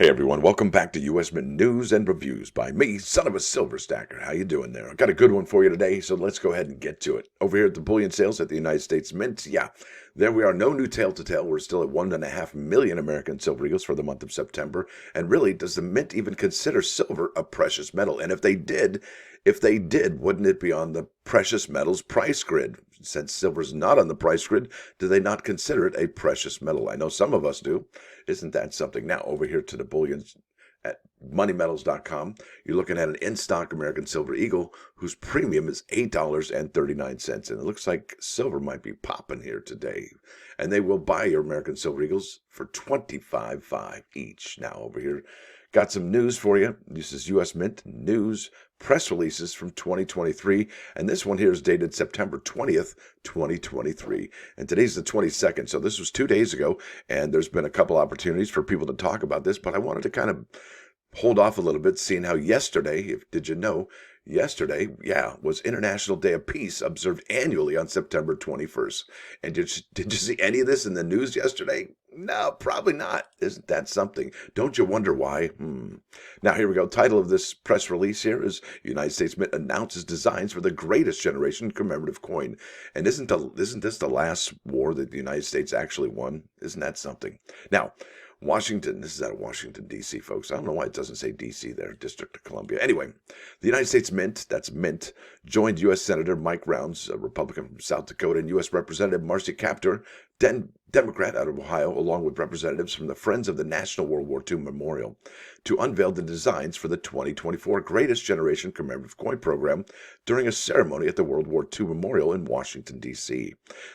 Hey everyone, welcome back to US Mint News and Reviews by me, son of a silver stacker. How you doing there? I've got a good one for you today, so let's go ahead and get to it. Over here at the bullion sales at the United States Mint, there we are, no new tale to tell. We're still at 1.5 million American silver eagles for the month of September. And really, does the Mint even consider silver a precious metal? And if they did, wouldn't it be on the precious metals price grid? Since silver's not on the price grid, do they not consider it a precious metal? I know some of us do. Isn't that something? Now, over here to the bullions at moneymetals.com, you're looking at an in-stock American Silver Eagle whose premium is $8.39. And it looks like silver might be popping here today. And they will buy your American Silver Eagles for $25.5 each. Now, over here, got some news for you. This is U.S. Mint News press releases from 2023, and this one here is dated September 20th, 2023, and today's the 22nd, so this was 2 days ago, and there's been a couple opportunities for people to talk about this, but I wanted to kind of hold off a little bit, seeing how yesterday, did you know, yesterday, was International Day of Peace, observed annually on September 21st. And did you see any of this in the news yesterday? No, probably not. Isn't that something? Don't you wonder why? Now, here we go. Title of this press release here is United States Mint announces designs for the greatest generation commemorative coin. And isn't this the last war that the United States actually won? Isn't that something? Now, Washington, this is out of Washington, D.C., folks. I don't know why it doesn't say D.C. there, District of Columbia. Anyway, the United States Mint, that's Mint, joined U.S. Senator Mike Rounds, a Republican from South Dakota, and U.S. Representative Marcy Kaptur, Democrat out of Ohio, along with representatives from the Friends of the National World War II Memorial, to unveil the designs for the 2024 Greatest Generation Commemorative Coin Program during a ceremony at the World War II Memorial in Washington, D.C.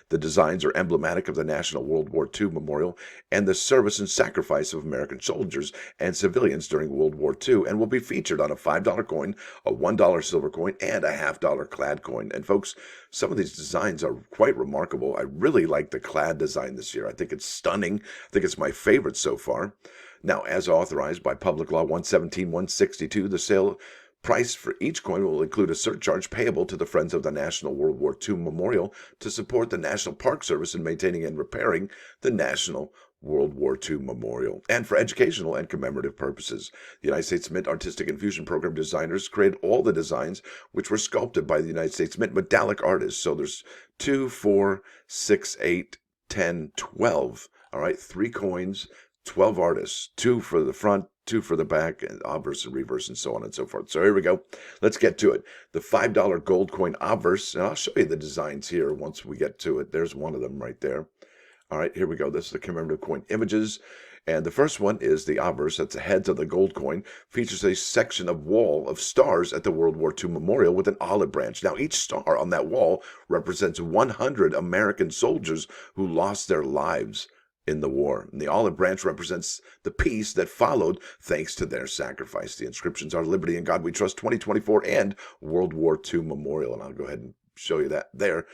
The designs are emblematic of the National World War II Memorial and the service and sacrifice of American soldiers and civilians during World War II, and will be featured on a $5 coin, a $1 silver coin, and a $half clad coin. And folks, some of these designs are quite remarkable. I really like the clad design this year. I think it's stunning. I think it's my favorite so far. Now, as authorized by Public Law 117-162, the sale price for each coin will include a surcharge payable to the Friends of the National World War II Memorial to support the National Park Service in maintaining and repairing the National World War II Memorial, and for educational and commemorative purposes. The United States Mint Artistic Infusion Program designers created all the designs, which were sculpted by the United States Mint medallic artists. So there's 2, 4, 6, 8, 10, 12. All right, 3 coins, 12 artists, 2 for the front, 2 for the back, and obverse and reverse, and so on and so forth. So here we go. Let's get to it. The $5 gold coin obverse, and I'll show you the designs here once we get to it. There's one of them right there. All right, here we go. This is the commemorative coin images. And the first one is the obverse. That's the heads of the gold coin. Features a section of wall of stars at the World War II Memorial with an olive branch. Now, each star on that wall represents 100 American soldiers who lost their lives in the war. And the olive branch represents the peace that followed thanks to their sacrifice. The inscriptions are Liberty and God We Trust 2024 and World War II Memorial. And I'll go ahead and show you that there.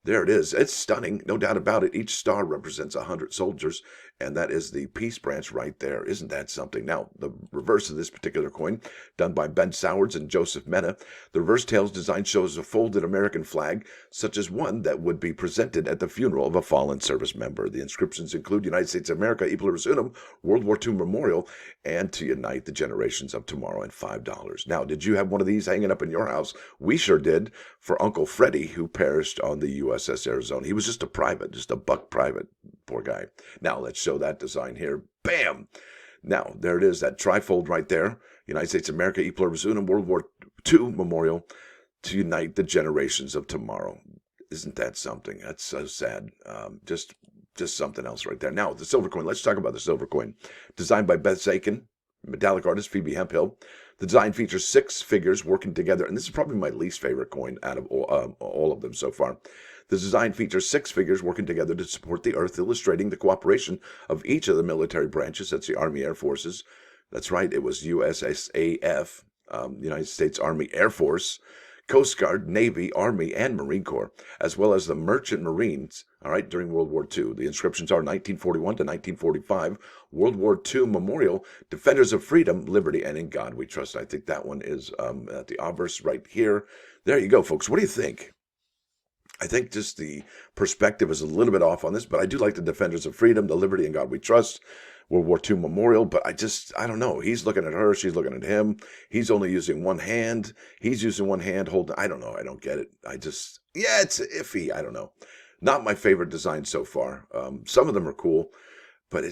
There it is. It's stunning, no doubt about it. Each star represents 100 soldiers, and that is the peace branch right there. Isn't that something? Now, the reverse of this particular coin, done by Ben Sowards and Joseph Mena, the reverse tails design shows a folded American flag, such as one that would be presented at the funeral of a fallen service member. The inscriptions include United States of America, E Pluribus Unum, World War II Memorial, and to unite the generations of tomorrow, and $5. Now, did you have one of these hanging up in your house? We sure did, for Uncle Freddie, who perished on the USS Arizona. He was just a private, just a buck private, poor guy. Now, let's show that design here. Bam! Now, there it is, that trifold right there. United States of America, E Pluribus Unum, World War II Memorial, to unite the generations of tomorrow. Isn't that something? That's so sad. Just something else right there. Now, the silver coin. Let's talk about the silver coin. Designed by Beth Zakin, metallic artist Phoebe Hemphill. The design features 6 figures working together, and this is probably my least favorite coin out of all of them so far. The design features 6 figures working together to support the Earth, illustrating the cooperation of each of the military branches. That's the Army Air Forces. That's right, it was USSAF, United States Army Air Force, Coast Guard, Navy, Army, and Marine Corps, as well as the Merchant Marines, all right, during World War II. The inscriptions are 1941 to 1945, World War II Memorial, Defenders of Freedom, Liberty, and in God We Trust. I think that one is at the obverse right here. There you go, folks. What do you think? I think just the perspective is a little bit off on this, but I do like the defenders of freedom, the liberty in God we trust, World War II memorial. But I don't know. He's looking at her. She's looking at him. He's only using one hand. He's using one hand holding. I don't know. I don't get it. Yeah, it's iffy. I don't know. Not my favorite design so far. Some of them are cool, but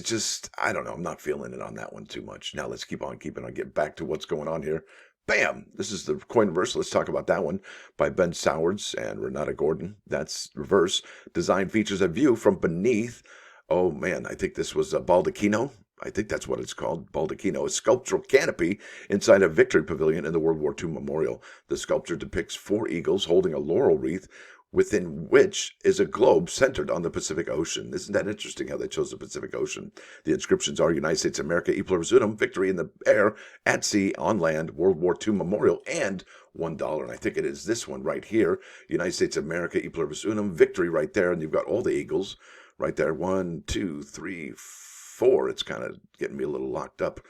I don't know. I'm not feeling it on that one too much. Now let's keep on keeping on. Get back to what's going on here. Bam! This is the coin reverse. Let's talk about that one by Ben Sowards and Renata Gordon. That's reverse. Design features a view from beneath. Oh man, I think this was a baldacchino. I think that's what it's called, baldacchino, a sculptural canopy inside a victory pavilion in the World War II memorial. The sculpture depicts 4 eagles holding a laurel wreath, within which is a globe centered on the Pacific Ocean. Isn't that interesting how they chose the Pacific Ocean? The inscriptions are United States of America, E pluribus unum, victory in the air, at sea, on land, World War II memorial, and $1. And I think it is this one right here, United States of America, E pluribus unum, victory right there. And you've got all the eagles right there. 1, 2, 3, 4. It's kind of getting me a little locked up.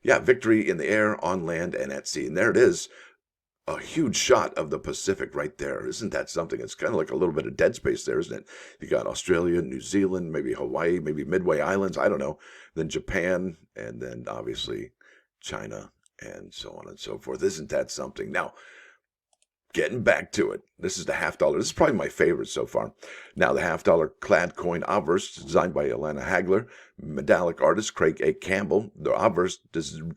Yeah, victory in the air, on land, and at sea. And there it is. A huge shot of the Pacific right there. Isn't that something? It's kind of like a little bit of dead space there, isn't it? You got Australia, New Zealand, maybe Hawaii, maybe Midway Islands, I don't know. Then Japan, and then obviously China, and so on and so forth. Isn't that something? Now, getting back to it, this is the $50. This is probably my favorite so far. Now, the $50 clad coin obverse, designed by Alana Hagler, metallic artist Craig A. Campbell. The obverse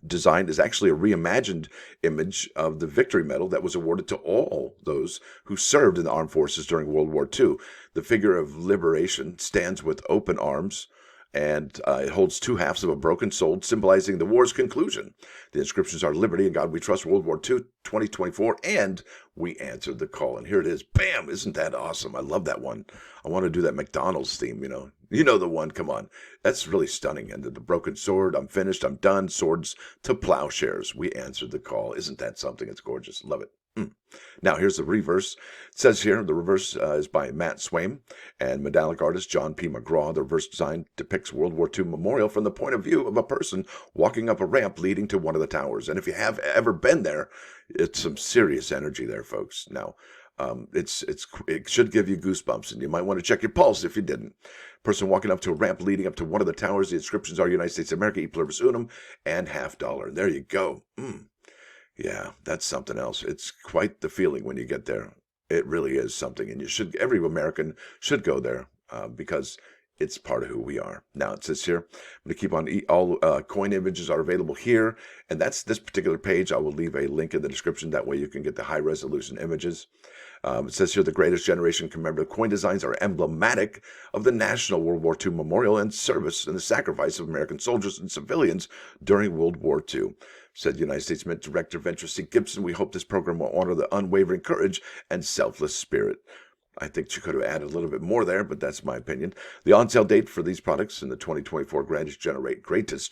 design is actually a reimagined image of the Victory Medal that was awarded to all those who served in the armed forces during World War II. The figure of liberation stands with open arms, and it holds 2 halves of a broken sword, symbolizing the war's conclusion. The inscriptions are Liberty and God We Trust, World War II, 2024, and we answered the call. And here it is. Bam! Isn't that awesome? I love that one. I want to do that McDonald's theme, you know. You know the one, come on. That's really stunning. And the broken sword, I'm finished, I'm done, swords to plowshares. We answered the call. Isn't that something? It's gorgeous. Love it. Now, here's the reverse. It says here, the reverse is by Matt Swaim and medallic artist John P. McGraw. The reverse design depicts World War II memorial from the point of view of a person walking up a ramp leading to one of the towers. And if you have ever been there, it's some serious energy there, folks. Now, it should give you goosebumps, and you might want to check your pulse if you didn't. Person walking up to a ramp leading up to one of the towers. The inscriptions are United States of America, E pluribus unum, and $50. There you go. Yeah, that's something else. It's quite the feeling when you get there. It really is something, and every American should go there because it's part of who we are. Now it says here, I'm going to keep on. All coin images are available here, and that's this particular page. I will leave a link in the description. That way you can get the high resolution images. It says here the greatest generation commemorative coin designs are emblematic of the National World War II Memorial and service and the sacrifice of American soldiers and civilians during World War II. Said United States Mint Director Venture C. Gibson, we hope this program will honor the unwavering courage and selfless spirit. I think she could have added a little bit more there, but that's my opinion. The on-sale date for these products in the 2024 Greatest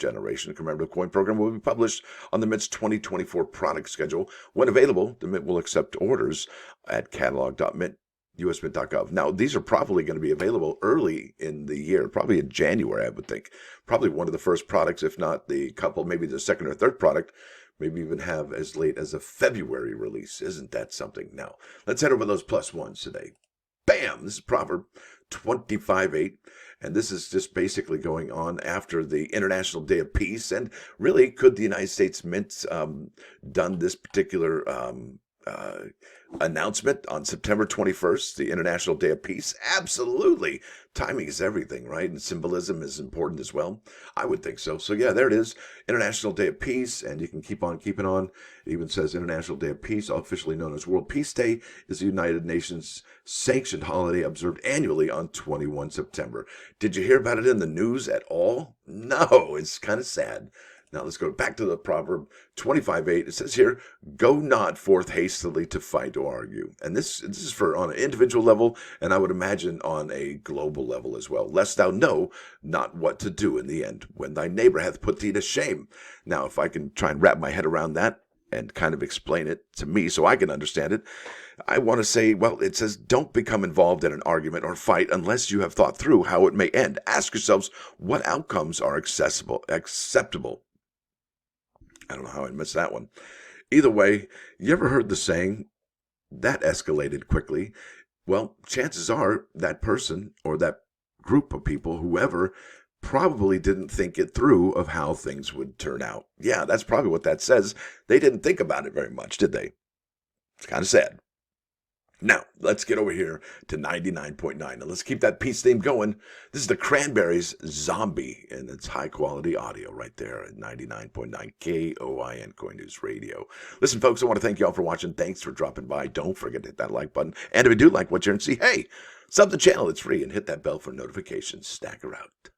Generation Commemorative Coin Program will be published on the Mint's 2024 product schedule. When available, the Mint will accept orders at catalog.usmint.gov. Now, these are probably going to be available early in the year, probably in January, I would think. Probably one of the first products, if not the couple, maybe the second or third product, maybe even have as late as a February release. Isn't that something? Now, let's head over those plus ones today. Bam! This is Proverb 25:8, and this is just basically going on after the International Day of Peace. And really, could the United States Mint done this particular announcement on September 21st, the International Day of Peace? Absolutely. Timing is everything, right? And symbolism is important as well. I would think so. So yeah, there it is. International Day of Peace, and you can keep on keeping on. It even says International Day of Peace, officially known as World Peace Day, is the United Nations sanctioned holiday observed annually on 21 September. Did you hear about it in the news at all? No, it's kind of sad. Now let's go back to the proverb 25:8. It says here, go not forth hastily to fight or argue. And this is for on an individual level, and I would imagine on a global level as well. Lest thou know not what to do in the end, when thy neighbor hath put thee to shame. Now, if I can try and wrap my head around that and kind of explain it to me so I can understand it, I want to say, well, it says, don't become involved in an argument or fight unless you have thought through how it may end. Ask yourselves what outcomes are acceptable. I don't know how I missed that one. Either way, you ever heard the saying, that escalated quickly? well, chances are that person or that group of people, whoever, probably didn't think it through of how things would turn out. Yeah, that's probably what that says. They didn't think about it very much, did they? It's kind of sad. Now, let's get over here to 99.9, and let's keep that peace theme going. This is the Cranberries Zombie, and it's high-quality audio right there at 99.9 KOIN Coin News Radio. Listen, folks, I want to thank you all for watching. Thanks for dropping by. Don't forget to hit that like button. And if you do like what you're hearing, hey, sub the channel. It's free, and hit that bell for notifications. Stacker out.